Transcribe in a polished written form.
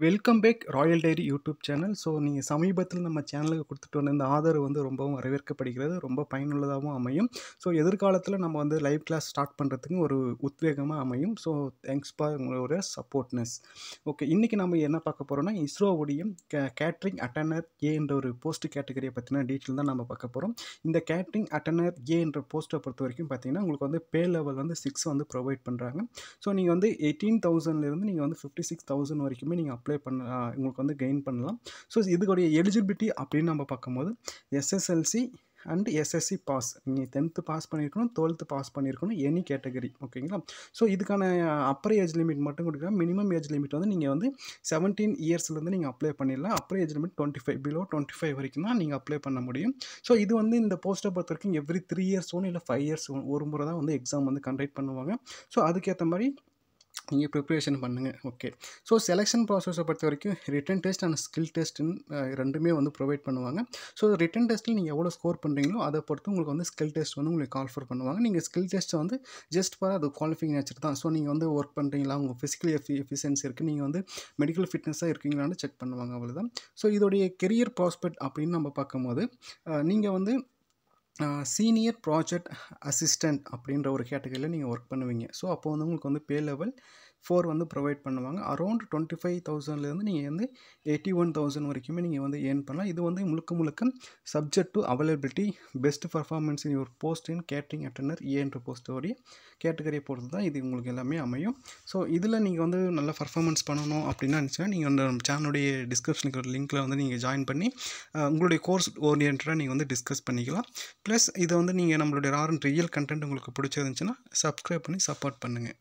Welcome back royal diary YouTube channel. So நீங்கள் சமீபத்தில் நம்ம சேனலுக்கு கொடுத்துட்டு வந்த இந்த ஆதரவு வந்து ரொம்பவும் வரவேற்கப்படுகிறது. ரொம்ப பயனுள்ளதாகவும் அமையும். ஸோ எதிர்காலத்தில் நம்ம வந்து லைவ் கிளாஸ் ஸ்டார்ட் பண்ணுறதுக்கு ஒரு உத்வேகமாக அமையும். ஸோ தேங்க்ஸ் ஃபார் உங்களோட சப்போர்ட்னஸ். ஓகே, இன்றைக்கி நம்ம என்ன பார்க்க போகிறோம்னா இஸ்ரோவுடைய கேட்ரிங் அட்டனர் ஏ என்ற ஒரு போஸ்ட் கேட்டகரியை பற்றின டீட்டெயில் தான் நம்ம பார்க்க போகிறோம். இந்த கேட்ரிங் அட்டனர் ஏ என்ற போஸ்ட்டை பொறுத்த வரைக்கும் பார்த்தீங்கன்னா உங்களுக்கு வந்து பே லெவல் வந்து 6 வந்து ப்ரொவைட் பண்ணுறாங்க. ஸோ நீங்கள் வந்து 18,000லேருந்து நீங்கள் வந்து 56,000 வரைக்குமே நீங்கள் அப்ளை பண்ண உங்களுக்கு வந்து கெயின் பண்ணலாம். ஸோ இதுக்குடைய எலிஜிபிலிட்டி அப்படின்னு நம்ம பார்க்கும்போது எஸ்எஸ்எல்சி அண்ட் எஸ்எஸ்சி பாஸ், நீங்கள் 10th பாஸ் பண்ணியிருக்கணும், 12th பாஸ் பண்ணியிருக்கணும், எனி கேட்டகரி. ஓகேங்களா? ஸோ இதுக்கான அப்பர் ஏஜ் லிமிட் மட்டும் கொடுக்குறாங்க. மினிமம் ஏஜ் லிமிட் வந்து நீங்கள் வந்து 17 இயர்ஸ்லேருந்து நீங்கள் அப்ளை பண்ணிடலாம். அப்பர் ஏஜ் லிமிட் 25, பிலோ 25 வரைக்கும் தான் நீங்கள் அப்ளை பண்ண முடியும். ஸோ இது வந்து இந்த போஸ்ட்டை பொறுத்த வரைக்கும் எவ்ரி 3 இயர்ஸ் ஒன்று இல்லை 5 இயர்ஸ் ஒரு முறை தான் வந்து எக்ஸாம் வந்து கண்டக்ட் பண்ணுவாங்க. ஸோ அதுக்கேற்ற மாதிரி நீங்கள் ப்ரிப்ரேஷன் பண்ணுங்கள். ஓகே, ஸோ செலெக்ஷன் ப்ராசஸை பொறுத்த வரைக்கும் ரிட்டன் டெஸ்ட் அண்ட் ஸ்கில் டெஸ்ட்டுன்னு ரெண்டுமே வந்து ப்ரொவைட் பண்ணுவாங்க. ஸோ ரிட்டன் டெஸ்ட்டில் நீங்கள் எவ்வளோ ஸ்கோர் பண்ணுறீங்களோ அதை பொறுத்து உங்களுக்கு வந்து ஸ்கில் டெஸ்ட் வந்து உங்களுக்கு கால்ஃபர் பண்ணுவாங்க. நீங்கள் ஸ்கில் டெஸ்ட்டை வந்து ஜஸ்ட் ஃபார் அது குவாலிஃபைங் நேச்சர் தான். ஸோ நீங்கள் வந்து ஒர்க் பண்ணுறீங்களா, உங்கள் ஃபிசிக்கல் எஃபிஷியன்சி இருக்குது, நீங்கள் வந்து மெடிக்கல் ஃபிட்னஸாக இருக்கீங்களான்னு செக் பண்ணுவாங்க, அவ்வளோதான். ஸோ இதோடைய கெரியர் ப்ராஸ்பெக்ட் அப்படின்னு நம்ம பார்க்கும்போது நீங்கள் வந்து சீனியர் ப்ராஜெக்ட் அசிஸ்டண்ட் அப்படின்ற ஒரு கேட்டகரியில் நீங்கள் ஒர்க் பண்ணுவீங்க. ஸோ அப்போ வந்து உங்களுக்கு வந்து பே லெவல் 4 வந்து ப்ரொவைட் பண்ணுவாங்க. அரௌண்ட் 25,000லேருந்து நீங்கள் வந்து 81,000 வரைக்குமே நீங்கள் வந்து ஏர்ன் பண்ணலாம். இது வந்து முழுக்க subject to availability, best performance in your post in catering attender A என்ற போஸ்ட்டோடைய கேட்டகரியை பொறுத்து தான் இது உங்களுக்கு எல்லாமே அமையும். ஸோ இதில் நீங்கள் வந்து நல்ல பர்ஃபார்மன்ஸ் பண்ணணும் அப்படின்னா இருந்துச்சுன்னா நீங்கள் அந்த சேனலுடைய டிஸ்கிரிப்ஷனுக்கு ஒரு லிங்க்கில் வந்து நீங்கள் ஜாயின் பண்ணி உங்களுடைய கோர்ஸ் ஓரியன்டாக நீங்கள் வந்து டிஸ்கஸ் பண்ணிக்கலாம். ப்ளஸ் இதை வந்து நீங்கள் நம்மளுடைய ரியல் கண்டென்ட் உங்களுக்கு பிடிச்சிருந்துச்சுன்னா சப்ஸ்கிரைப் பண்ணி சப்போர்ட் பண்ணுங்கள்.